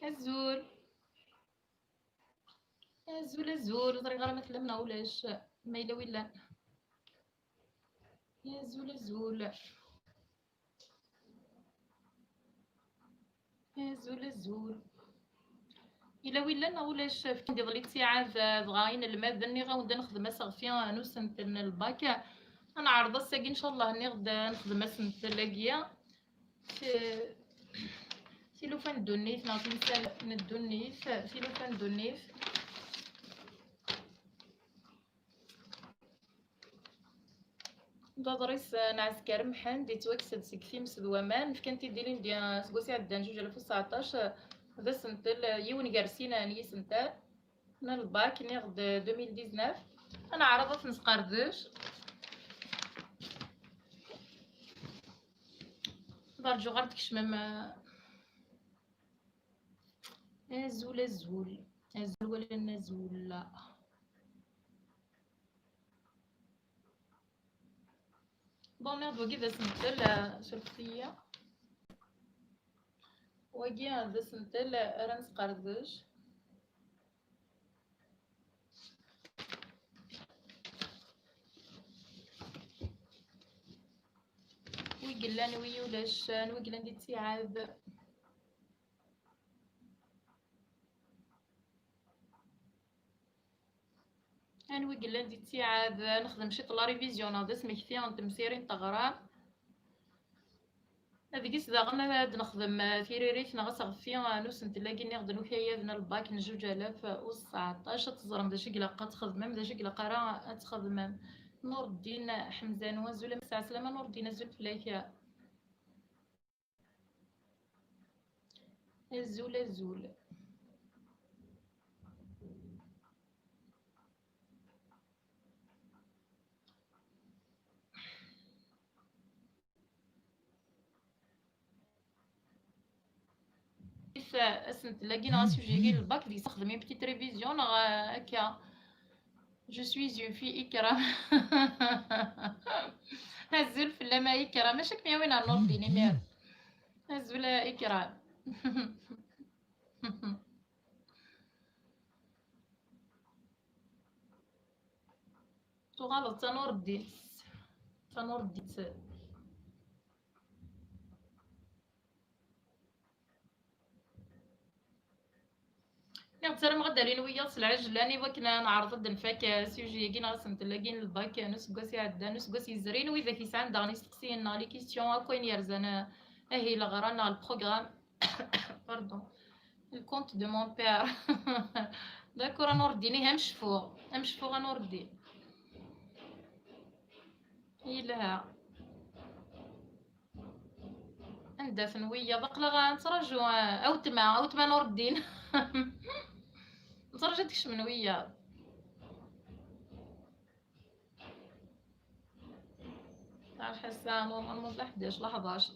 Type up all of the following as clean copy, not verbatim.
الزول الزول طريق غير ما تلمنا ولاش ما إلا ولا الزول الزول إلا ولا ولاش فين ضليت ساعات بغاين الماء غاوندا نخدم صافيا نوسنت الباك انا عارضه الساقي ان شاء الله اني غدا نخدم سنت لاقيه في لوفان دونيف نعطي مثال ندونيف في لوفان دونيف ضريس نعسكر محن دي توكسد سكفي مسدوامان فكانتي ديرين ديال سكوسي عدان 2019 هذا سنتل يون كارسينا ني سنتال انا الباك ني غد 2019 انا عرضت نسقردش برجو غير تكشمم الزول الزول ولا النزول لا بون ناخد وكي ذا سنتل شرفتية وكي ذا سنتل رانس قردش ويقلان ويولاش ويقلان دي تسيعاد أنا ويقلان دي تسيعاد نخدم شي طلا ريفيزيون هذا سمكتي نتمسيرين تغرام هذيك داغنا هاد نخدم في ريريت نغص غفي نوسنت لاقي نغد نوحيا بنا الباك ن 2019 تزرم داشي قلاقة تخدمم داشي قلاقة راه تخدمم نور الدين حمزان وزول مساع سلامة نور الدين زول فلاكا الزول اسنت لاقي نغا سوجي الباك دي تخدمي بتيت ريفيزيون هكا جو سويز اون في إكرام هزول في اللما إكرام ماشي كميا وين نور الدين مير هزول إكرام تو غلط تنور الدين نغترم غدا لين ويا العجلاني وكنا نعرض النفاك سوجي كي نغسن تلاقين الباك نسقسي عدا نسقسي زرين وإذا في سان دغني سقسينا لي كيستيون أكوين يرزانا أهي لغرانا البروغرام باردون الكونت دو مون بير داكور نور الدين همشفوغ نور الدين يلها ندافن ويا بقلا نترجو أوتما نور الدين نترجو ديكش من ويا تاع الحسان ونوض 11 ل 11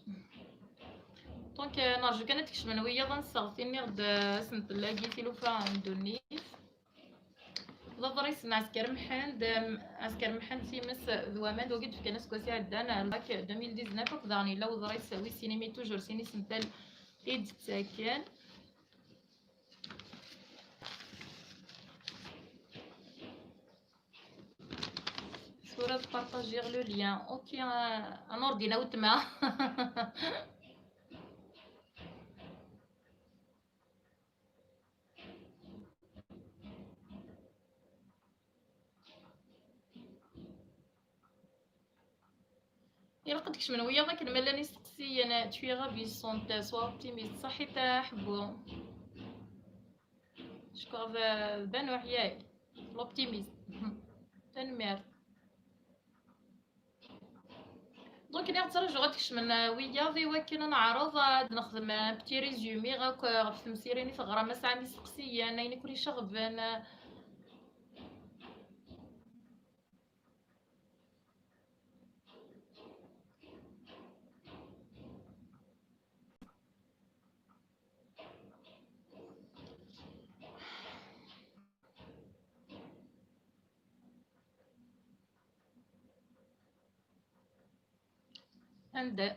دونك نرجو كانت تكش من ويا غنصغفيني غدا سنت لاقي تيلوفا ندوني ضريس عسكر محن عسكر محن تيمس ذوامان دوقيت في كناس كوسي عدانا لاك 2019 وكداني لو ضريس وي سينيمي توجور سيني سنتال إيد ساكن صورة بارطاجيغ لو ليان اوكي انا ردينا وتما إلا قدكش من ويا ضاك الملاني سقسي انا تشوي غابي سونت سوا اوبتيميست صحي تحبو شكون بانو حياك لوبتيميست تنمير دونك انا غترجع غتكش من ويا في وكن نعرض نخدم بتي ريزومي غاك غف تمسيريني في غرامة ساعة سقسي انا يعني كل شغفان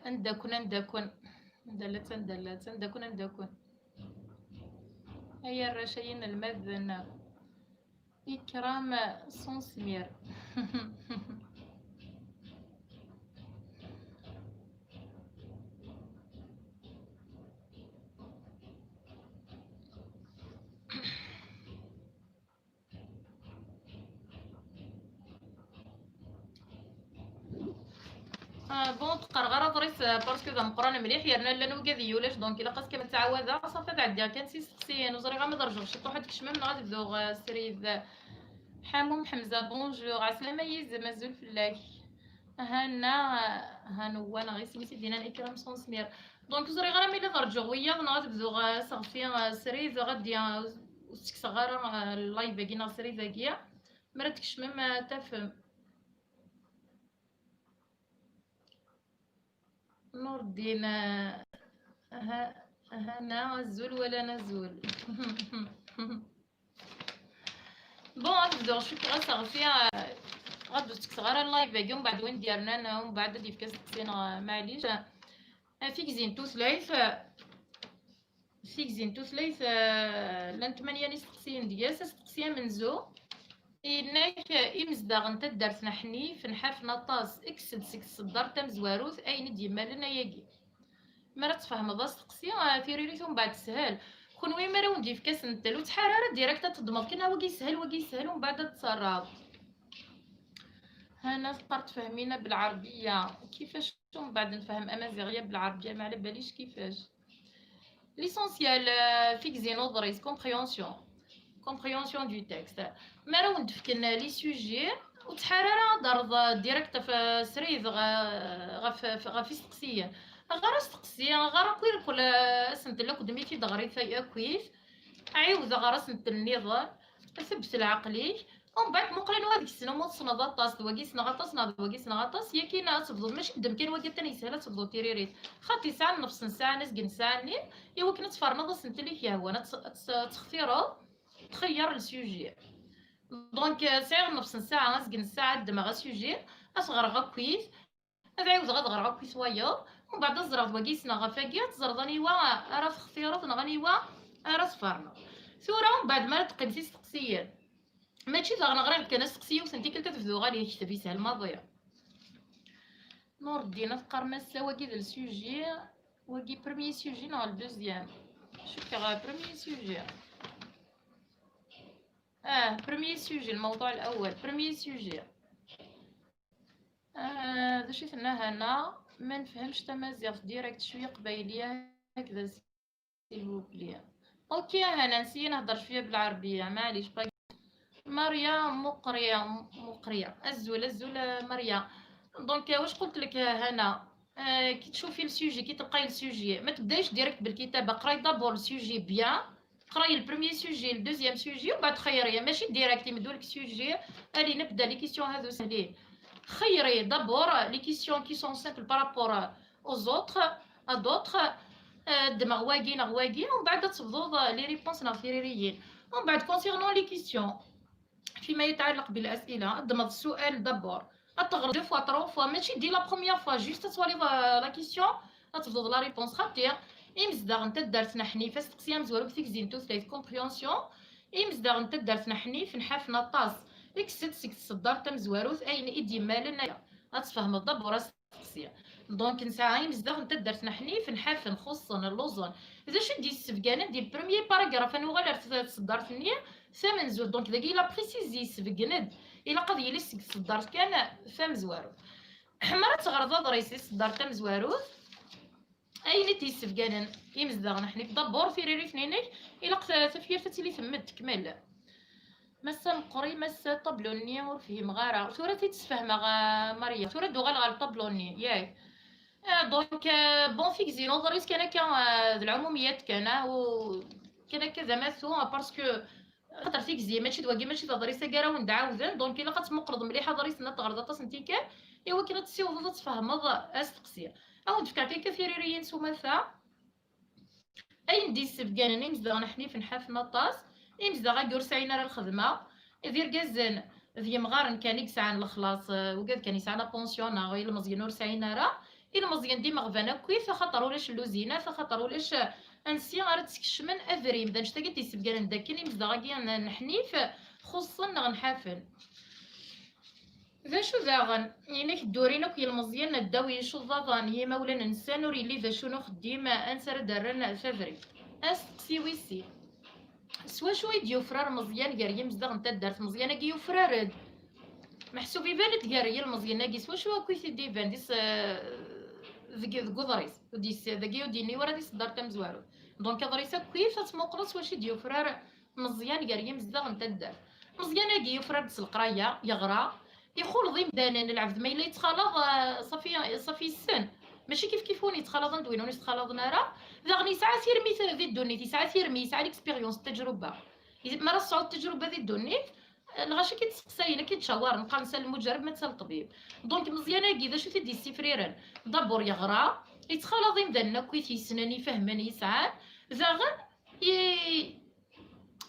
عندكن ندلت ندلت عندكن هيا الرشاين المذن إكرام سونسمير. بون تقرا غير طريس باسكو ذا مقران مليح يرنا لا نوكا ذيولاش دونك الا خاصك متعوده صافي تعديها كان سي سقسيان وزري غا ما درجوش شي واحد كشمم غادي تبدو سريد حموم حمزه بونجور عسلامه يز مازال فلاك هانا هانوان غير سميتي دينا الاكرام سون سمير دونك زري غير ملي غرجو ويا غادي تبدو صافي سريد غادي وسكس غير اللايف كينا سريد كيا مرات كشمم تفهم نور الدين هنا الزول ولا نزول. بون غنبداو شكرا صافي غادو تكتغير اللايف باقي ومن بعد وين ديالنا ومن بعد ديف كاسكسينا معليش فيكزين توثلايث فيكزين توثلايث لان 8 نسقسيين ديال سقسيين من زو إنك إمزداغ نتا دارتنا حنيف نحاف نطاس إكسد سكس الدار تمزواروث أين ديما ياكي مرا تفهمض السقسية تيريريت ومن بعد سهل كونوي مرا وندي في كاس نتالو تحرارة ديريكتا تضمض كنا وكي سهل ومن بعد تصرف هنا فقرت فهمينا بالعربية كيفاش ومن بعد نفهم أمازيغية بالعربية ما على باليش كيفاش ليسونسيال فيك زينودريس كومبريونسيون دو تكست مرا وندفكن لي سوجي وتحرارة ضرب ديريكت في سريد غا في سقسية غير سقسية غير كل سنتلا قدميتي دغري في كويس عيوز غير سنت النظام ثبت العقلي ومن بعد مقلن هذيك السنه مو تصنض الطاس دواكي سنا غطاس ناض دواكي سنا غطاس يا كاينه تفضل ماشي قدام كاين واكي تاني سهله تفضل تيريريت خاطي ساعه نفس ساعه نسقن ساعه ني يا وكنا تفرنض سنت اللي فيها هو تختيرو تخير السوجي دونك ساعه نفس ساعه نسقن ساعه دماغ السوجي اصغر غا كويس هذا عاوز غادغر غا كويس ويا ومن بعد زرف واكي سنا غفاكيا تزرضني وا راه اختيارات نغني وا راه تفرنا ثورة ومن بعد ما تقيمتي سقسيات ماشي غنغري كان سقسيه وسنتي كلتا تفدو غادي يكتبي سهل ماضيه نور الدين تقرمس واكي ديال السوجي واكي بروميي سوجي نو الدوزيام شوفي غا بروميي سوجي بروميي سوجي الموضوع الاول بروميي سوجي داش ثنا هنا ما نفهمش تمازيغ ديريكت شويه قبايليه هكذا سيلفوبلي اوكي هنا نسيت نهضر شويه بالعربيه معليش مريم مقريه الزول مريم دونك واش قلت لك هنا كي تشوفي السوجي كي تلقاي السوجي ما تبدايش ديريكت بالكتابه قراي دابور السوجي بيان قراي البروميي سوجي الدوزيام سوجي ومن بعد خيري ماشي ديريكت يمدولك السوجي اللي نبدا لي كيسيون هذو سهلين خيري دابور لي كيسيون كي سون سامبل بارابور اوز اوتر ا دوتر دماغ واقين ومن بعد تفضوا لي ريبونس نافيريين ومن بعد كونسيرنون لي كيسيون فيما يتعلق بالاسئله ضمن السؤال دابور تغرد دو فوا ترو فوا ماشي دي لا بروميير فوا جوست توالي لا كيسيون تفضل لا ريبونس خاطر امزداغ نتا دارتنا حنيفه سقسيا مزوالو فيك زينتو ثلاث كومبريونسيون امزداغ نتا دارتنا حنيف نحاف نطاس اكست سكس الدار تمزواروث اين ايدي مالنا غتفهم الدبور سقسيا دونك نسعى امزداغ نتا دارتنا حنيف نحاف نخصن اللوزون اذا شدي السفكانه ديال بروميير باراغراف انا غير تصدرت النيه ثمن زول دونك داكي لا بريسيزي سفكند الا قضيه لي صدرت كان فم زوارو حمرات تغرض ضريسي صدرت تم زوارو اين تيسفكانن يمزدغنا حنا في دبور في ريري فنينك الا تفكير فتي لي ثمت تكمل مسا مقري مسا طبلوني ورفيه مغاره ثورة تتفهم مريم ثورة دوغال غال طبلوني ياك دونك بون فيك زينو ضريس كان العموميات كان و كان كذا ماثو باسكو خاطر فيك زي ماشي دواكي ماشي تهضري كاع وندعاوذن دونك الا قتمقرض مليحه ضريسنا تغرض سنتيكا ايوا كي تسيوض تفهمض استقسيه او نفكر كي كثيرين سومثا اي ندي السفكان نمزدا نحني في نحاف نطاس يمزدا غا ساينا راه الخدمه دير كازن ذي مغارن كان يسعى الخلاص وقال كان يسعى بونسيون غير مزيان ور ساينا راه الا مزيان ديما غفانا كويس خاطر ولاش اللوزينه خاطر ولاش انسي غير تكشمن افريم دا نشتا قد يسبقان داكن مزدغاكي نحنيف خصوصا نحافل ذا شو ذاغن ينك دورينا كي المزيان الداوي شو ضاغن يا مولانا نسان وريلي ذا شنو خديمة انسر درنا فافري استقسي ويسي سوا شوي ديوفرار مزيان قاري مزدغن تدارت مزيانة كي يوفرارد محسوب يبان قاري المزيانة كي سوا شو كويث ديفان ديس ذكي ضريس ديس ذكي وديني ورا ديس دار تمزوارو دونك ضريسا كيف تمقرص واش ديوفرار مزيان قاري مزدغن تدار مزيانة كي يوفرار ديس القراية يغرى يخول ضيم دانان العبد ما إلا يتخلط صافي السن ماشي كيف وني يتخلط ندوين وني تخلطنا راه ذاغني ساعات يرمي ذي الدونيت ساعات يرمي يسعى ليكسبيريونس التجربه ما راه صعود التجربه ذي الدونيت الغاشي كيتسقساينا كيتشاور نبقى نسال المجرب ما تسال الطبيب دونك مزيانه كي شو تدي السفريران دابور يغرى يتخلط ضيم دانا كويت يسناني فهماني يسعى ذاغن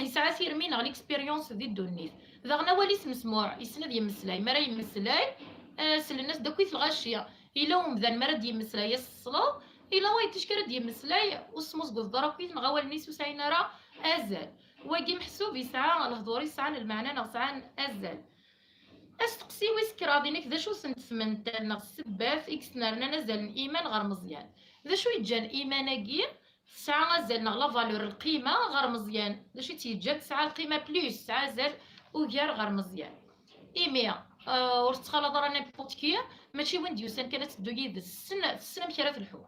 يسعى يرمي نغ ليكسبيريونس ذي الدونيت ذاغنا واليس مسموع يسند يمسلاي مرا يمسلاي سل الناس داكويت الغاشيه الا ومذان مرا يمسلاي يصلو الا وايت تشكر يمسلاي وسموس قدرا كويت نغاول نيس وساينا راه ازال واقي محسوب يسعى الهضور يسعى المعنى نغسعى ازال استقسي ويسكرا دينك ذا شو سنت ثمنتال نغ السباف اكس نارنا نزل الايمان غير مزيان ذا شو يتجان ايماناكي ساعة غزال نغ لا فالور القيمه غير مزيان ذا شو تيتجان ساعة القيمه بليس ساعة زال وكار غير مزيان ايميا ور تخلط راه نيبوت كي ماشي وين ديوسان كانت تدو يدس السنه مكرا في الحور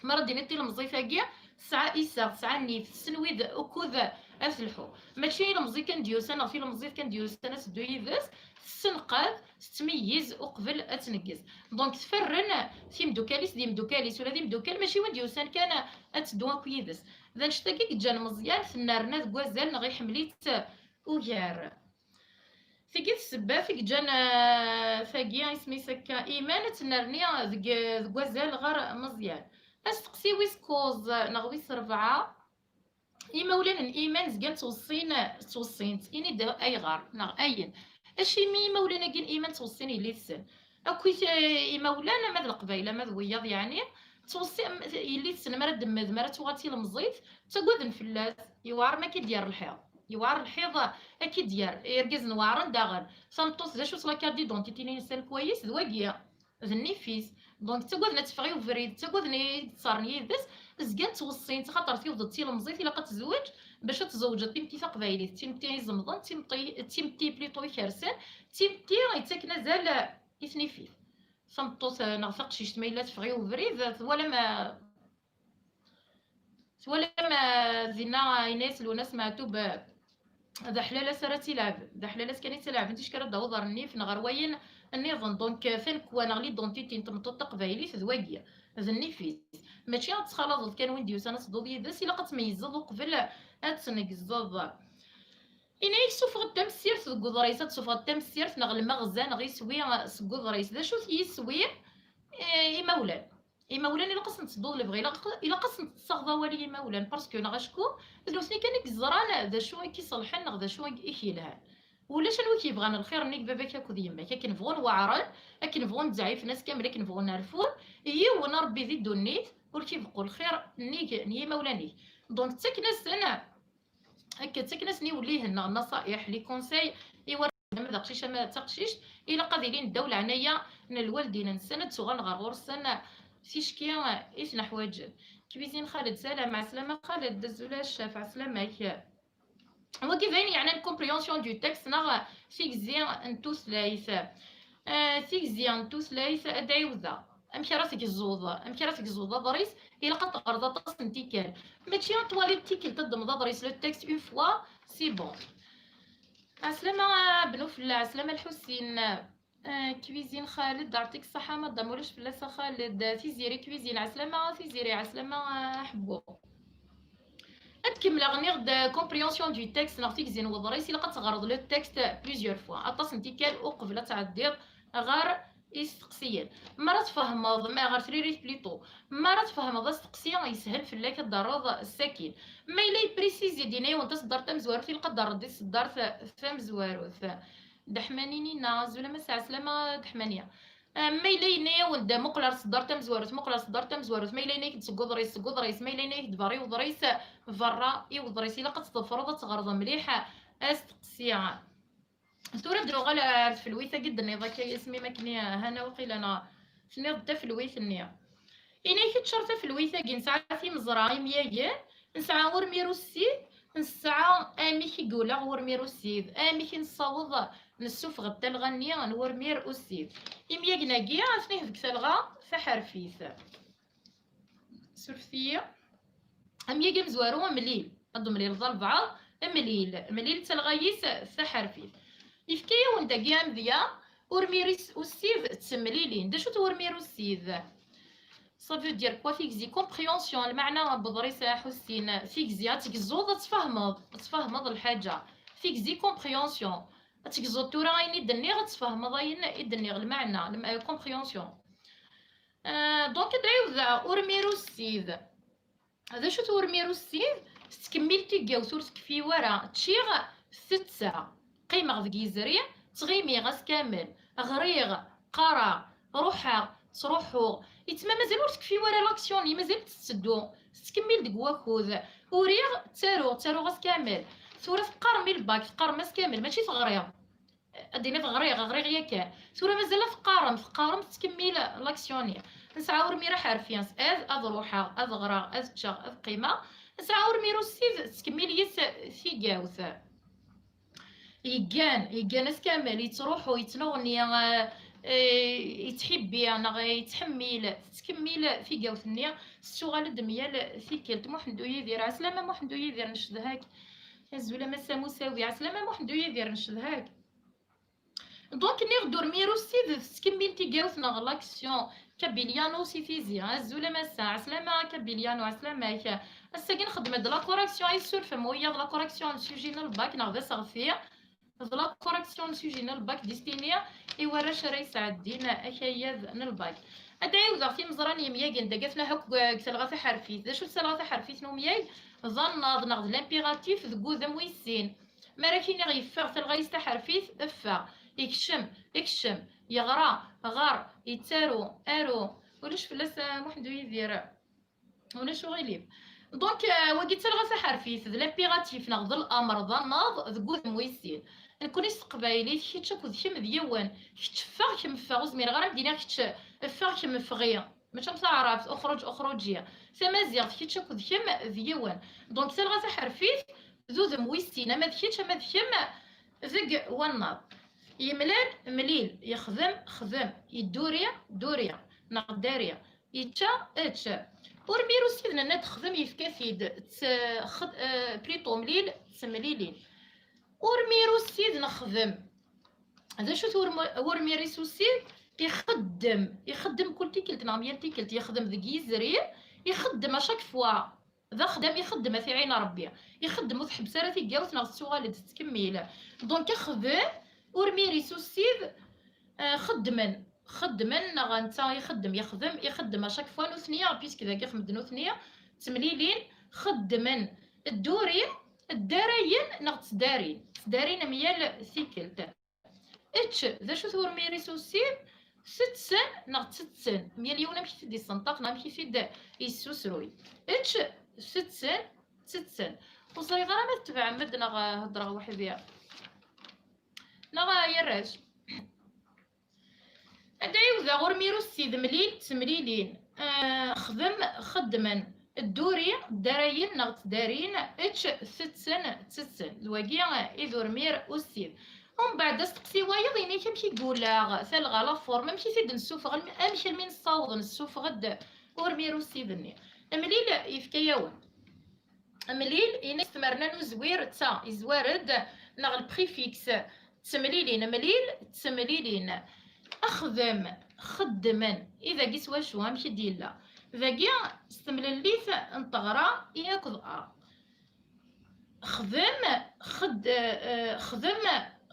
مرة دينيتي المزيفاكيا ساعة إيسا ساعة نيف السنويد أكوذ أفلحو ماشي المزي كان ديوسان في المزيف كان ديوسان تدو يدس السنقاذ تميز وقبل أتنقز دونك تفرن في مدوكاليس دي مدوكاليس ولا دي مدوكال ماشي وين ديوسان كان أتدو كيدس ذا نشتاكي جان مزيان في النار ناس كوازال نغي حمليت ويار فيك السبا فيك جان فاكيا اسمي سكا ايمان تنرني ذك كوازال غير مزيان استقسي ويسكوز نغويس 4 مولانا الايمان زكان توصين تيني دا اي غار نغ اين اشي مولانا كين ايمان توصين اللي تسن اكويت مولانا ماذ القبيله ماذ وياض يعني توصي اللي تسن مرا دمد مرا توغاتي المزيت تقودن فلاس يوار ما كيدير الحيض يوار الحيض اكيد ديار يركز نوارن داغن سامطوس دا شو صلا كاردي دونتيتي نسال كويس دواكيا ذنيفيس دونك تقودنا تفغي وفريد تقودني تصارني يدس زكان توصين خاطر تيوض المزيت الا قتزوج باش تزوج تيمتي قبايلي تيمتي زمضان تيمتي بليطو يكرسن تيمتي يتسكن زال يثنيفيس سامطوس نغفق شي شتميلات تفغي وفريد ولا ما زينا يناس وناس معتوب ذا حلالة سراتي لعب ذا حلالة كانت تلعب انت شكرا داوضر النيف نغروين النظام دونك فين كوا نغلي دونتيتي نتمطط قبايلي ذواقيا ذا النيفيس ماشي غتخلط كان وين ديوس انا صدو ديس الا قتميز قبل اتنقزض إنا يسوف غدا مسيرت ذو ضريسة تسوف غدا مسيرت نغ المغزى غي سوي سكو ضريس ذا شو يسوي مولان مولان الا قسنت تدو اللي بغي الا قسنت تصغى والي مولان باسكو نغاشكو دلوسني كان كزران ذا شو كيصلحن ذا شو يكيلها ولا شنو كيبغان الخير نيك باباك ياكل يماك كنبغوا نوعرن كنبغوا نزعيف ناس كامله كنبغوا نعرفون وانا ربي ذي دونيت وكيبقوا الخير نيك ني مولاني دونك تكنس انا هكا تكنس ني وليه لنا النصائح لي كونساي ايوا ما داقشيش ما تقشيش الا قادرين الدوله عنايا الوالدين نسند غنغور سنه سيشكيا ايش نحواج كبيزين خالد سلام مع سلامه خالد دزولا الشاف سلامك هو كيفين يعني الكومبريونسيون دو تكست نغ فيكزيان انتو ثلاثه فيكزيان تو ثلاثه ادعي وذا امشي راسك الزوضه امشي راسك الزوضه ضريس الا قد ارض تصنتيكال ماشي طواليت تيكل تضم ضريس لو تكست اون فوا سي بون عسلامة بنو فلا عسلامة الحسين كويزين خالد يعطيك الصحة ما تضمولوش فلاسة خالد تيزيري كويزين عسلامة تيزيري عسلامة حبو تكمل غني غدا كومبريونسيون دو تكست نعطيك زين وضريس الا قد تغرض لو تكست بليزيور فوا اطاس نتيكال وقبل تعدير غير يستقسيان مرة تفهمض ما غير تريريت بليطو مرة تفهمض استقسيان يسهل في اللاك الضروض الساكن ما الا يبريسيزي ديناي وانت صدرت مزوار في القدر ردي صدرت فم زواروث دحمانيني ناز ولا مساع سلامة دحمانية ما إليني وندا مقلر صدرت مزورت مقلر صدرت مزورت ما إليني تسقط ريس سقط ريس ما إليني دبري وضريس فرا يوضريس إلا قد تفرض تغرض مليحة أستقسيا ثورة دروغ على في الويثة جدا إذا كي اسمي مكني هنا وقيل أنا شنو بدا في الويث النية إني كي تشرت في الويثة كي نسعى في مزرعة مياجي نسعى ورميرو السيد نسعى آمي كي قولا ورميرو السيد آمي كي نصوض نسوف غدا الغنية نورمير السيد إمياجنا كيا عرفني هذيك تلغى فحرفيث سرفتية أمياجي مزوارو مليل قدو مليل ظل بعض مليل تلغيس فحرفيث يفكيا وندا كيا مذيا ورميريس السيد تسمليلين دا شو تورميرو السيد ça veut dire quoi فيكزي كومبريونسيون المعنى بضريس حسين فيكزي تكزوض تفهمض الحاجة فيكزي كومبريونسيون تكزوض تورا غيني دني غتفهمض يدني المعنى كومبريونسيون دونك دايوذا اورميرو السيد هذا شو تورميرو السيد تكمل تيكاو تورسك في ورا تشيغ 6 ساعة قيمة غذكيزري تغيمي غاس كامل غريغ قرا روحا تروحو يتما مازال ور تكفي ورا لاكسيوني مازال تسدو تكمل ديك واخوذ وريغ تارو غاس كامل ثورة تقرمي الباك تقرمس كامل ماشي تغريغ اديني غريغ ياك ثورة مازال تقارم تكمل لاكسيوني نسعى ورميرا حرفيا از روحا از غرا از تشا از قيمة نسعى ورميرو سيف تكمل يس ثيقاوث يقان اس كامل يتروحو يتنغني يتحبي انا يتحمل تكمل في قاوث النية الشغل دميال ثيكلت محندو يدير عسلامة محندو يدير نشدهاك الزولا مسا مساوي عسلامة محندو يدير نشدهاك دونك ني دورميرو سيد تكمل تي قاوث نغ لاكسيون كابيليانو سيفيزيا الزولا مسا عسلامة كابيليانو عسلامة الساكن خدمة د لا كوريكسيون يسولفم ويا د لا كوريكسيون سوجينا الباك نغدا صغفية د لا كوريكسيون سوجينا الباك ديستينيا إيوا شرا يسعدين أكياذ الباك أدعيو في مزراني مياغن داكاتنا حك كتلغا حرفيت دا شو تلغا حرفيت نو مياغ ظن نغض لامبيغاتيف ذكو ذا مويسين مراكين غيفاغ تلغا يستا حرفيت افا يكشم يغرا غار يتارو ارو ولاش فلاس محدو يدير ولاش غيليب دونك وقيت تلغا حرفيت لامبيغاتيف نغض الامر ظن ذكو مويسين نكون قبايلي كيتش كود كيم ديوان كيتش فاغ كيم فاغ زمير غير مدينا كيتش فاغ كيم فغيا ماشي متعرف اخرجيا سمازيغ كيتش كود كيم ديوان دونك تلغا حرفيت ذو ذم ويستينا ما كيتش ما كيم ذق وناض يملال مليل خدم يدوريا نقداريا يتشا اتشا ورميرو سيدنا نات خدم يفكاسيد بليطو مليل تسمليلين ورميرو السيد نخدم هذا شو ورميريسو السيد يخدم كل تيكلت نعميال تيكلت يخدم ذكي زري يخدم اشاك فوا ذا خدم يخدم في عين ربي يخدم وتحب سارتي كاوت ناغ السؤال تكمل دونك يخدم ورميريسو السيد خدمن ناغ نتا يخدم اشاك فوا نوثنيا بيسك ذاك يخدم نوثنيا تمليلين خدمن الدوري الدارين ناغ تدارين ميال ثيكلت اتش ذا شو ثور ميريسو السيد 6 سن ناغ 6 سن مليون ماشي في دي الصنطاق نمشي في دا يسوسروي اتش 6 سن وصري غير ما تبع مد ناغ هضره وحديا ناغ يراج ادايو ذا غور ميرو السيد مليل تمليلين خدمن الدوري داراين ناغ تدارين اتش 6 سن زواكيا يدورمير السيد ومن بعد استقسي وايض يعني كيمشي يقولا ثلغا لا فورم ماشي سيد نسوفغ امشي من الصوض نسوفغ ورميرو السيدني مليل يفكياون مليل إني استمرنا نزوير تا يزوارد ناغ البريفيكس تمليلين مليل تمليلين خدمن اذا قيس واشو امشي ديلا ذاكيا استملليت نطغرا ياكل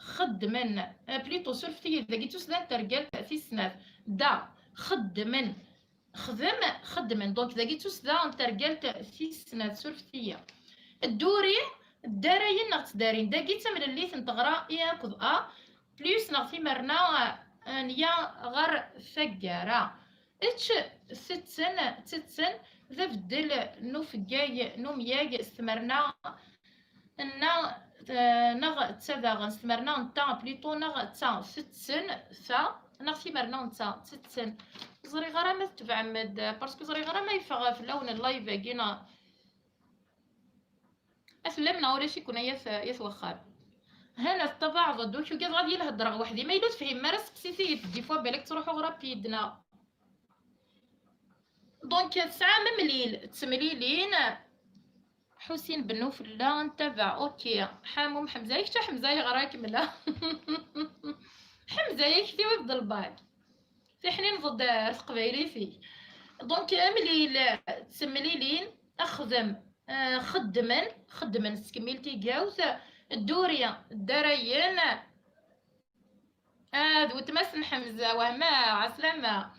خدمن بليطو سولفتي ذاكي توسدان ترقال في السنات دا خدمن دونك ذاكي توسدان ترقال في السنات سولفتية الدارين ناغ تدارين داكي تملليت نطغرا ياكل بليس ناغ في مرنا نيا غير ثقارة اتش ستسن ذا بدل نو فقاي نو مياي استمرنا نا نغ تسابغ استمرنا نتا بليطو نغ تا ستسن ثا نغ ثمرنا نتا ستسن زري غرا ما تفعمد باسكو زري غرا ما يفغ في اللون اللايف كينا اسلمنا ولا شي كنا يثوخر هنا الطبع ضدو شو كذا غادي يلهضر وحدي ما يلوت فهم ما سقسيتي دي فوا بالك تروحوا غرا بيدنا دونك ساعة ممليل تمليلين حسين بنو فلا نتبع اوكي حاموم حمزه يكتا حمزه غراك ملا حمزه يكتي ويبدا الباك في حنين ضد قبايلي فيه دونك مليل تمليلين اخدم خدمن سكميلتي جاوز الدورية الدريين ذو تمسن حمزة وما عسلامة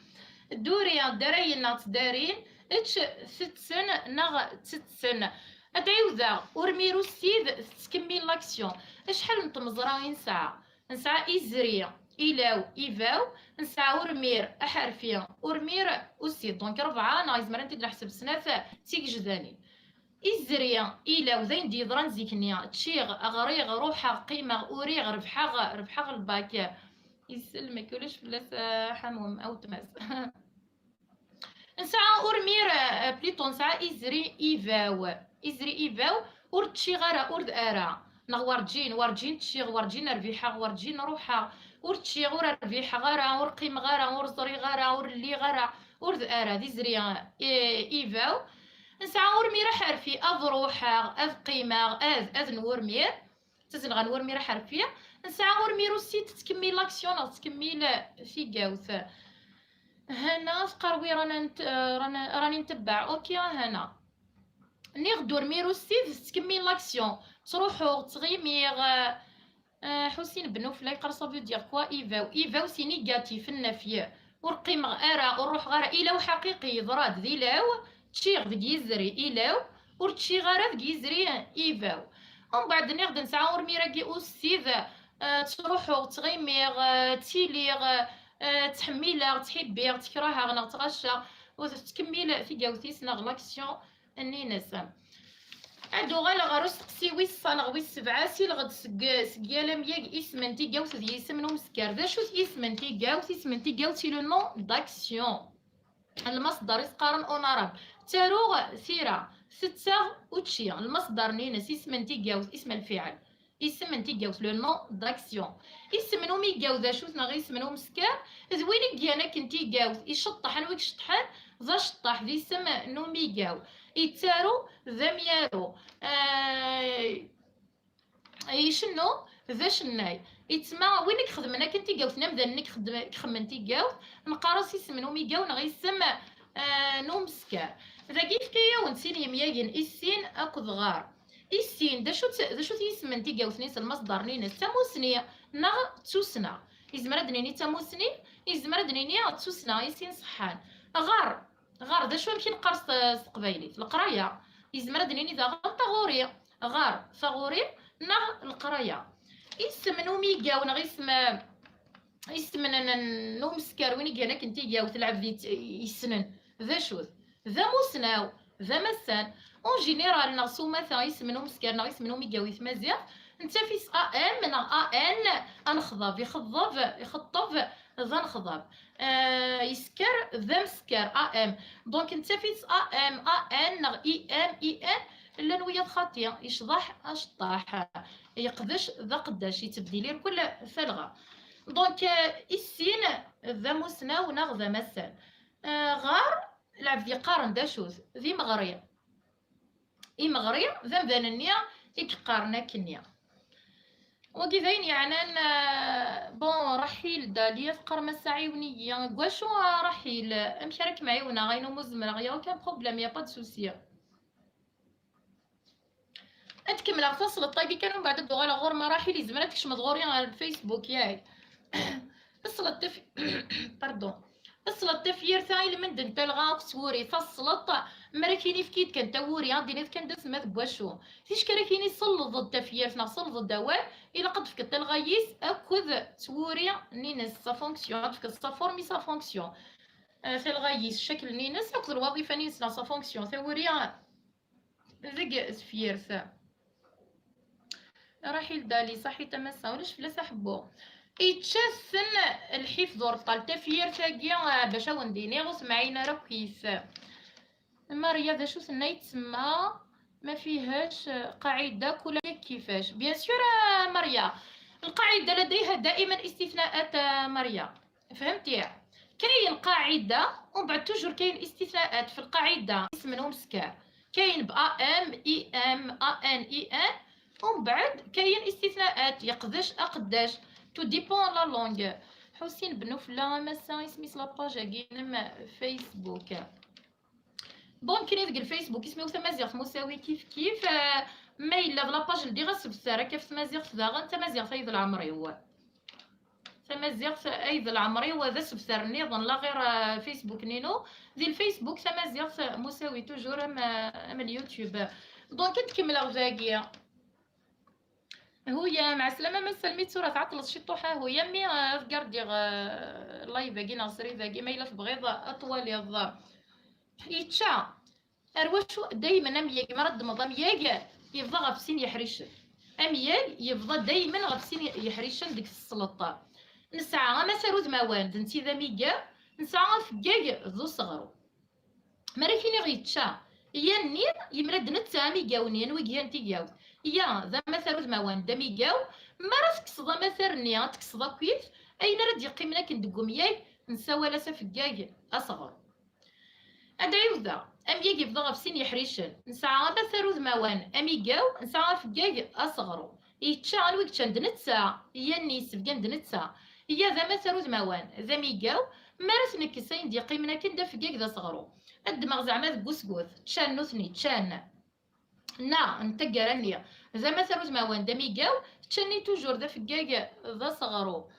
الدورية الدريين ناط دارين اتش ستسن نغ تتسن ادعيوذا ورميرو السيد تكمل لاكسيون شحال نطمزراين ساعة نسعى إزري إلاو إيفاو نسعى ورمير أحرفيا ورمير أسيد دونك 4 نايز مرنتي نحسب سنة تيك جداني إزريا إلا وذين ديضران زيكنيا تشيغ أغريغ روحا قيمة أوريغ ربحا الباك يسلمك ولاش فلاس حموم أو تماس نسعى أورمير بليطو نسعى إزري إيفاو أور تشيغارا أور أرا نغ ورجين تشيغ ورجين ربيحا ورجين روحا أور تشيغ ور ربيحا غارا أور قيم غارا أور زري غارا أور اللي غارا أور أرا دي زريا إيفاو نسعى ورمير حرفي أضروحا أذ قيمة أذ نورمير تزن غنورمير حرفية نسعى ورمير السيت تكمل لاكسيون تكمل في جاوث هنا فقروي راني نتبع اوكي هنا نغدور ميرو السيت تكمل لاكسيون تروحو تغيمير حسين بنو فلاي قرصا فيو دير كوا ايفاو سي نيجاتيف النفي ورقيمة ارا وروح غارا إلاو حقيقي يضراد ذي لاو تشيغ ذي يزري إلاو ورتشي غارا ذي يزري إيفاو ومن بعد نغد نسعى ورميراكي أوسيذ تروحو تغيميغ تيليغ تحميلها تحبيغ تكرهها غنغتغشى وتكمل في جاوتيس نغ لاكسيون النينس عندو غالا غارو سقسي ويس صانغ ويس سبعاسي لغد سقيالا مياك اسمنتي جاوت ذي يسمنو مسكار دا شوت اسمنتي جاوتي لو نون داكسيون المصدر يسقارن اوناراب تاروغ ثيرا ستة وتشي المصدر نينس اسمنتي جاوت اسم الفعل اسم انتي جاوت لو نون داكسيون اسم نو مي جاوت شوت نغي اسم نو مسكار زوينك كيانا كنتي جاوت يشطحن ويك شطحن ذا شطح ذي اسم نو مي جاو يتارو ذا ميارو يشنو ذا شناي يتسمى وينك خدمنا كنتي جاوت نبدا انك خمنتي جاوت نقارس اسم نو مي جاو نغي اسم نو مسكار ذا كيف كيا ونسيني مياجن السين اكو غار السين دا شو تيسمن تي جاوثنيس المصدر نينس تموسني نغ تسوسنا يزمر دنيني تموسني يزمر دنيني تسوسنا يسين صحان غار دا شو يمكن قرص قبايلي في القرايه يزمر دنيني ذا غلطه غوري غار فغوري نغ القرايه اسم نومي جاو نغ اسم نو مسكار وين كانا كنتي جاو تلعب ذي يسنن ذا شوذ ذا موسناو ذا مسان اون جينيرال نغسو مثلا يسمنو مسكر نغ يسمنو ميجاويث مزيان نتا فيس ام نغ ان انخضب يخطب ذا نخضب يسكر ذا مسكر ام دونك نتا فيس ام ان نغ اي ان الا ويا خاطيه يشضح اشطاح يقدش ذا قداش يتبديلي كل ثلغه دونك السين ذا مسنا ونغ ذا مسان غار لعب ذي قارن دا شوز ذي مغرية مغرية ذا مذان النية يقارنا كنية وكذين يعني بون رحيل داليا تقرم الساعيونية قواشو رحيل مشارك معي ونا غينو مزمر غيا وكان بروبليم يا با دو سوسي اتكمل اغتصل الطيبي كانوا بعد الدغال غور مراحل زمراتكش مضغورين على الفيسبوك ياي باردون السلط تفير ثايل من دن تلغاك سوري فالسلط مرا كيني فكيت كان تاوري غادي نيت كان داس ما بواشو تيش كرا كيني صل ضد تفيرتنا صل ضد دوال الا قد فكت الغيس اكد توري نينس سا فونكسيون فكت سا فورمي سا فونكسيون في الغيس الشكل نينس اكد الوظيفه نينس سا فونكسيون تاوري ذق سفيرث رحيل دالي صحي تمسا ولاش فلاس حبو يتشاسن الحفظ ورطال تفير تاقيا باش ونديني وسمعينا راه كيس ماريا ذا شو سنا يتسمى ما فيهاش قاعده كل كيفاش بيان سور ماريا القاعده لديها دائما استثناءات ماريا فهمتي كاين قاعده ومن بعد توجور كاين استثناءات في القاعده اسمهم سكار كاين ب ام اي ام ان اي ان ومن بعد كاين استثناءات يقداش اقداش تو ديبون لا لونغ حسين بنوفلا مسا اسمي لاباج كاين فيسبوك بون كاين ديك الفيسبوك اسمه تمازيغ مساوي كيف ما الا لاباج اللي غسبساره كيف تمازيغ داغا تمازيغ فايد العمري هو تمازيغ ايد العمري وذا سبسار نظن لا غير فيسبوك نينو ذي الفيسبوك تمازيغ مساوي توجور ام اليوتيوب دونك تكمل غزاكيه هويا مع السلامه ما سلميت صوره تعطلت شي طوحه هويا مي غاردي لايف باقي ناصري باقي ما الا تبغيض اطول يض يتشا ارواشو دايما امياك مرد مضام ياك يفضى غفسين يحريش امياك يفضى دايما غفسين يحريشن ديك السلطه نسعى ما ساروت موان دنتي ذا ميكا نسعى فكاك ذو صغرو مرا كيني غيتشا يا النير يمرد نتامي جاونين ويجيان تيجاو يا ذا مثل موان دمي جاو مرا تكسضا مثرني تكسضا كويت اين رد يقيمنا كندقوم ياي نساوى لسا فكاك اصغر ادعيو ذا ام يجي بضغط سين يحريشن نسعى مثل موان امي جاو نسعى فكاك اصغرو يتشعل ويكتشان دنتسا يا النيس فكان دنتسا يا ذا مثل موان ذا ميجاو مرا تنكسين دي قيمنا كندا فكاك ذا صغرو الدماغ زعما ذكوسكوث تشان نوثني تشان نا نتقرني زعما ثروت موان دميقاو تشاني توجور ذا فكاك ذا صغرو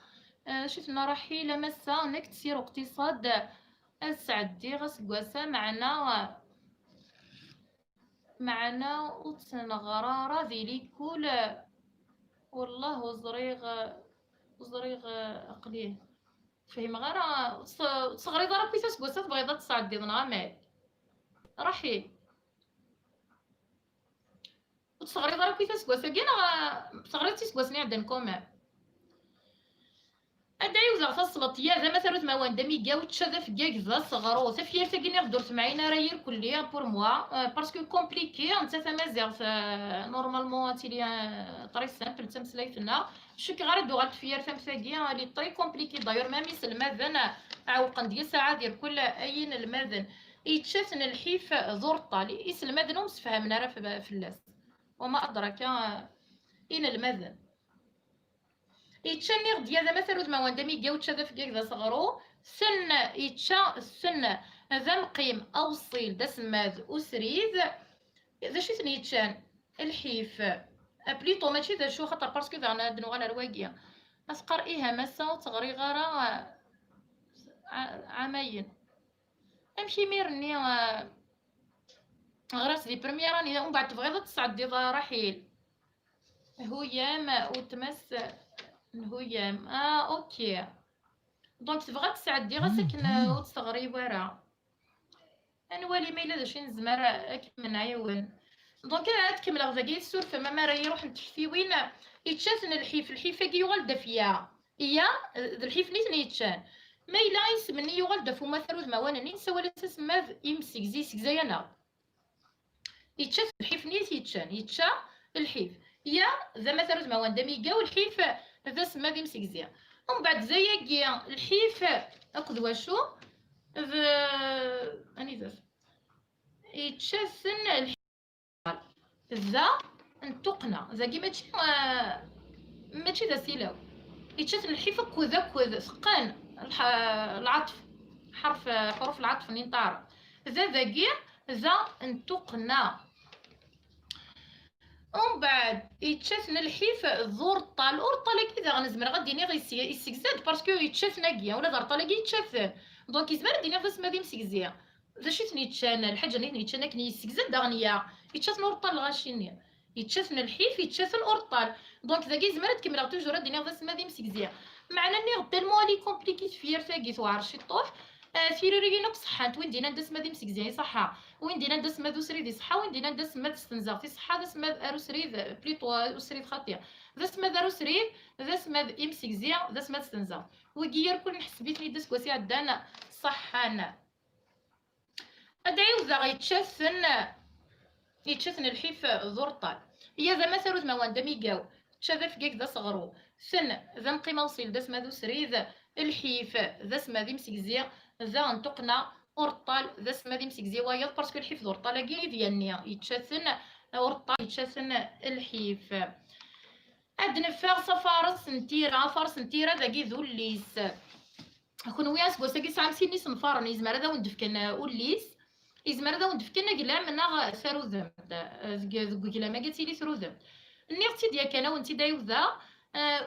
شفنا رحيل مسا نك تسير اقتصاد السعدي غسقواسا معنا وتنغرارة ذي كل والله وزريغ اقليه فهم غير صغري ضرب كيفاش قوسات بغيضات تصعدي ضنا رحيل صغري ضرب كيفاش قوسا كينا صغري تيسقوسني عندكم ادعي وزع فصلت يا ذا مثلا موان دمي جاو تشذا في كاك ذا صغرو سفير تاكيني غدرت معايا راير كليا بور موا باسكو كومبليكي انت تمازيغ نورمالمون تيلي طري سامبل تمسلايتنا شك غير دوغال تفير تمساكيا لي طري كومبليكي داير ما ميس الماذن عوقن ديال ساعه ديال كل اين الماذن يتشافن الحيف زورطه لي اسم الماذن ومسفهمنا راه في اللاس وما ادراك اين الماذن يتشني غديا ذا مثلا موان دمي جاو تشذا في كاك ذا صغرو سن يتشا سن ذا مقيم اوصيل دا سماذ وسريد ذا شي ثني يتشان الحيف بليطو ماشي ذا شو خاطر باسكو ذا انا دنو غانا رواقيه اسقر ايها مسا وتغري غارا عامين امشي ميرني غراس دي بريميراني ومن بعد تبغيض تصعدي رحيل هويام وتمس هويام اوكي دونك تبغى تسعدي غاسك وتستغري ورا انا والي ما الا داش نزمر من عيون دونك انا تكمل غزاكي السور فما راه يروح نتحفي وين يتشاسن الحيف كي يغلد فيا هي الحيف نيت يتشان ما الا يسمني يغلد فما ثروت موانني نسوى الاساس ماذ يمسك زيانا يتشاس الحيف نيت يتشا الحيف يا ذا مثلا موان دميقا والحيف ذا سما ذي مسك زيان ومن بعد زياكي الحيف اخذ واشو اني ذا يتشاسن الحيف ذا نتقنا زاكي ماشي ذا سيلاو يتشاسن الحيف كذا ثقان العطف حروف العطف نطار ذاكي ذا نتقنا ومن بعد يتشافن الحيف ذور طال اورطال كذا غنزمر غادي غير يسكزاد باسكو يتشافن كيا ولا دار طال يتشافن دونك يزمر دينا فاس ما دي مسكزيا ذا شي تنيتشان الحاجه اللي تنيتشان كني يسكزل دغنيا يتشاتن اورطال غاشيني يتشاتن الحيف يتشاتن اورطال دونك ذا كي زمرت كمل توجور الدنيا ذا سما دي مسكزيا معنا ني تالمون لي كومبليكي فير ثاقي توعر شي طوح ثيري نوك صحات وين دينا ندس مادي مسكزيا صحه وين دينا ندس مادو سريدي صحه وين دينا ندس ماد تستنزا في صحه ذا سما ارو سريد بليطو سريد خاطيه ذا سما دارو سريد ذا سما امسكزيا ذا سما تستنزا وكيير كل نحسبيتني دس كواسي عدانا صحانا ادعيو ذا يتشثن الحيف ذورطال هي ذا مثل ذا موان دميقاو تشاذا فكيك ذا صغرو ثن ذا مقيمة وصيل ذا سما ذو سريد الحيف ذا سما ذي مسكزيا ذا نتقنا أورطال ذا سما ذي مسكزيا ويض بارسكو الحيف ذورطال كي ديالني يتشثن أورطال يتشثن الحيف اد نفاغ فارس نتيرا ذا كي ذو الليس كون وياس بوساكي سامسين نيس نفارن يزمر هذا وندفكنا وليس يزمر هذا وندفكنا كلا منا ثروذم كلا ما قلتي لي ثروذم نيرتي ديال كان وانت دايو ذا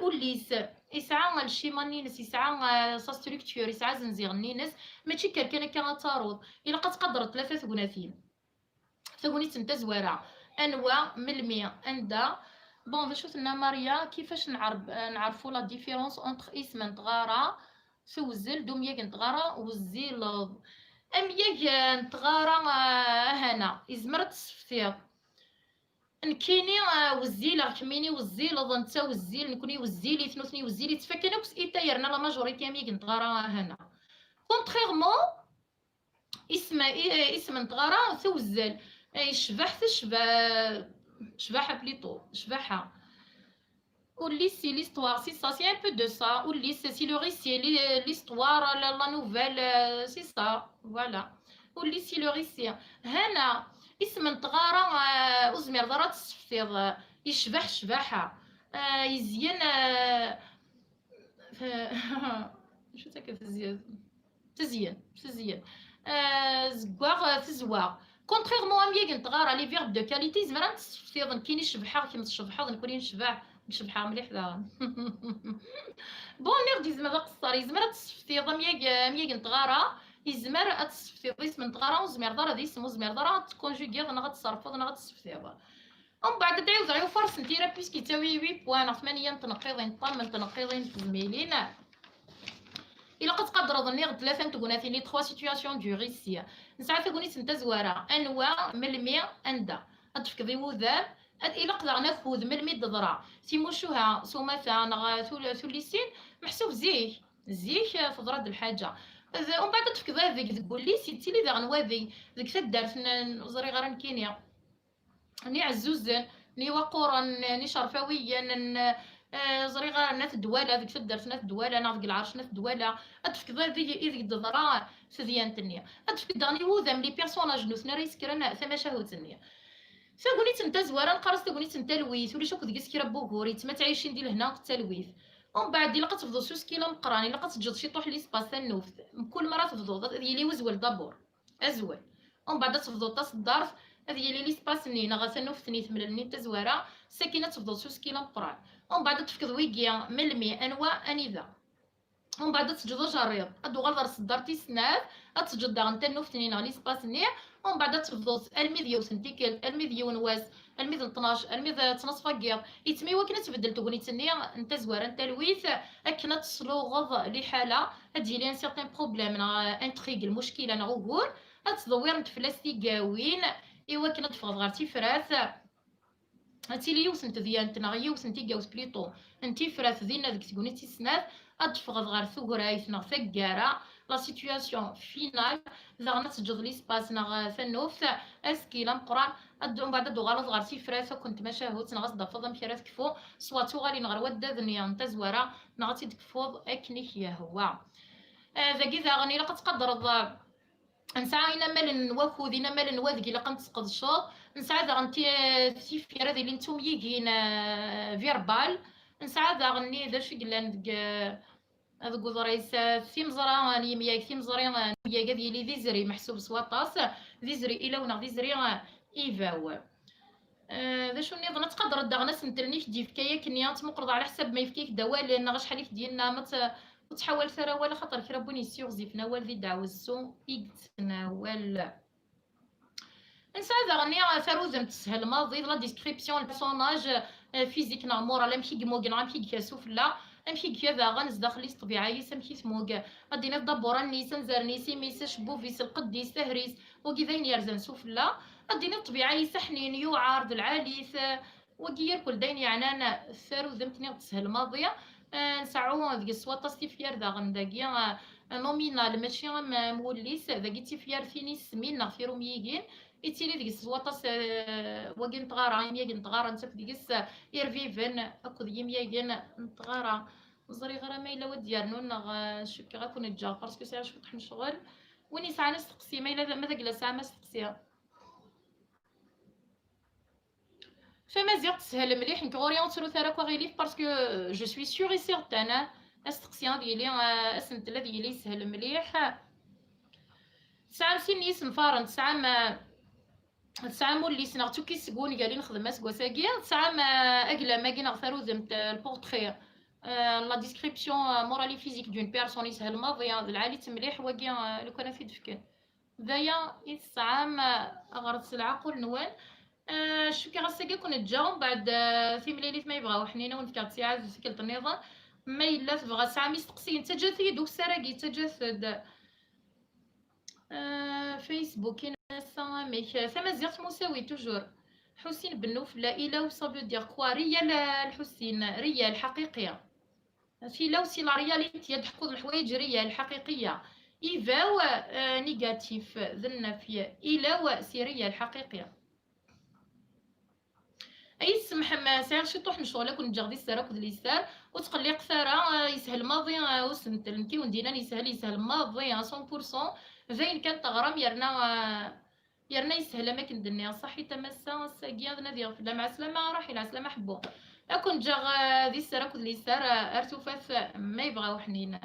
وليس يسعى الشيما نينس يسعى سا ستركتور يسعى زنزيغ نينس ماشي كان تاروض الا قد قدرت ثلاثه ثقناثين ثقونيت انت زواره انواع من المية عندها بون باش شفتنا ماريا كيفاش نعرفوا لا ديفيرونس اونتر اسم نتغارا سوزل دوم ياك نتغارا وزيل ام ياك نتغارا هنا يزمرت السفتير نكيني وزيل كميني وزيل ضنتا وزيل نكوني وزيلي ثنوثني وزيلي تفكنا بس ايتايرنا لا ماجوريتي ام ياك نتغارا هنا كونتريرمون اسم نتغارا سوزل يشبح شباحه بليطو شباحه Ulysse, c'est l'histoire, c'est ça, c'est un peu de ça. Ulysse, c'est le récit, l'histoire, la nouvelle, c'est ça, voilà. Ulysse, c'est le récit. هنا اسم نتغارى أزمر ضرات السفتيض يشبح شباحة يزين شو تاكا تزيين زكواغ تزواغ كونتريرمون ام ياك نتغارى لي فيرب دو كاليتي زمرا نتسفتيض نكيني شبحة كيما تشبحة نكوني نشبح نشبحها مليح ذا بون نير يزمر قصار يزمر تسفتيض مياك نتغارى يزمر تسفتيض اسم نتغارى وزمر دار هذا اسم وزمر دار تكونجوغيض انا غتصرفض انا غتسفتيض ومن بعد تعاود غير فرص نتيرا بيسكي تساوي 8 بوان 8 تنقيضين طن تنقيضين تزميلين الا قد قدر ظني غد ثلاثه تكوناتي لي 3 سيتوياسيون دو ريسي نسعى ثقوني سنتا زواره انواع من المية اندا تفكضي وذاب إلا قدر ناخذ من الميد ضرع تيموشوها سومثا ثلثين محسوب زيك تضرد الحاجه ومن بعد تفكض هذيك تقول لي سيتي لي ذا غنواذي ذيك تدارت زري غير نكينيا ني عزوزن ني وقورا ني شرفاويا زري غير ناس الدواله ذيك تدارت ناس الدواله انا ذيك العرش ناس الدواله تفكض هذيك الضرع سديان تنيا تفكض غني وذم لي بيرسوناج نوثنا ريس كرنا ثما شهوت تنيا ثقونيت نتا زواره نقرص ثقونيت نتا لويث ولا شوك ديك كرا بوغوريت ما تعيشين ديال هنا التلويث ومن بعد الا قتفضو سوس كيلا مقراني الا قتجد شي طوح لي سباس النوف كل مره تفضو هذه وزول دابور ازول ومن بعد تفضو طاس الدارف هذه لي سباس نينا غاسنوف ثنيت من النيت زواره ساكنه تفضو سوس كيلا مقران ومن بعد تفكض ويكيا من المي انواع انذا ومن بعد تسجد جريض ادو غلظر صدرتي سناف اتسجد نتا النوف ثنين لي سباس نيع ومن بعد تفضل الميديو سنتيكل الميديو نواس الميد 12 الميد تنصف كيض يتمي وكنا تبدل تغنيت نيا نتا زواره نتا لويث اكنا تسلوغض لحاله هادي لي ان سيغتان بروبليم انتريغ المشكله نغور تدوير نتفلاس كاوين ايوا كنا تفضل غير تيفراث هاتي لي يوسنت ديالتنا يوسنتي كاوس بليطو انتي فراث دينا ديك تغنيتي سنات اتفغض غير ثغرايث نغ ثكارا لا سيتوياسيون فينال زعما تسجد لي سباس نغ ثنوف اسكيلا مقران ادو من بعد دو غلط غير تيفراث كنت مشاهوت نغ صدفض مشيرات كفو سواتو غالي نغ ودادني نتا زواره نغ تيدكفوض اكني يا هو ذاكي ذا غني لا قتقدر نسعى إنا مال نواخذ إنا مال نواذق إلا قنتسقط الشوط نسعى ذا غنتي سيفير هذه اللي نتوم يجين فيربال نسعى ذا غني ذا شي قلان هذا قدريس في مزرعة نيمياك في مزرعة نيمياك هذه اللي ذي زري محسوب سواطاس ذي زري إلا ونغ ذي زري إيفاو ذا شو نظن تقدر داغنا سنترنيك دي فكايا كنيا تمقرض على حساب ما يفكيك دوال لأن غا شحال ديالنا وتحاول ثرا ولا خاطر كرا بوني سيغزيفنا والذي دعوة السو إيكتنا ولا نساعد غني ثروزم تسهل ماضي لا ديسكريبسيون البيرسوناج فيزيك نعمور على مشي كموغ نعم كي كاسوف لا امشي كذا غنز داخليس طبيعي سمشي ثموغ غادي ندبر نيسان زرنيسي ميساش بوفيس القديس تهريس وكذاين يرزن سفلا غادي طبيعي سحنين يوعرض العاليث وكير كل دين يعني انا ثروزم تني تسهل ماضيه نسعو ذيك الصوات ستيفير ذا غنداكيا نومينال ماشي موليس ذاكي تيفير فيني سمين في روميين إتيلي ديك السواطاس وكين تغارا يميا نتغارا نتا في ديك يرفيفن أكو يميا نتغارا نزري غير ما إلا ود يرنون شكي غاكون نتجا باسكو ساعة شوط نشغل وين يسعى نستقسي ما إلا ماذا كلا ساعة ما استقسيها فمازيغ تسهل مليح نكوريونترو ثراكو غيليف باسكو جو سوي سيغ اي سيغتان استقسيان ديالي اسنتلا ديالي يسهل مليح ساعة مسين يسم فارن ساعة تسعة مولي سنغتو كي سكون قالين نخدم اسكوا ساكيا تسعة اقلا ما كي نغثرو زمت البورتري لا ديسكريبسيون مورالي فيزيك دون بيرسون يسهل ماضيا العالي تمليح وكي لو كان في دفكان دايا يتسعام غرت العقل نوال شو كي غاساكي كون نتجاوب بعد في مليليت ما يبغاو حنينه ونفكر ساعات سكلت النظام ما الا تبغى ساعه ميستقسي انت جاثي دوك سراقي تجسد فيسبوك ميك ثما زيرت مساوي توجور حسين بنوف لا إله وصابو دير كوا ريال الحسين ريال حقيقية في لو سي لا رياليتي يضحكوا الحوايج ريال حقيقية إيفاو نيجاتيف ذنفية إلا سي ريال حقيقية اي سمح ما سير شي طوح نشغل كون جاغدي السراك ود اليسار وتقلي قثاره يسهل ماضي وسنتل كي وندينا يسهل ماضي 100% زين كان تغرم يرنا يسهل ما كندني صحي تمسا ساقيا نادي لا مع السلامه روحي مع السلامه حبو اكون جا دي السراك ود اليسار ارتفاف ما يبغاو حنين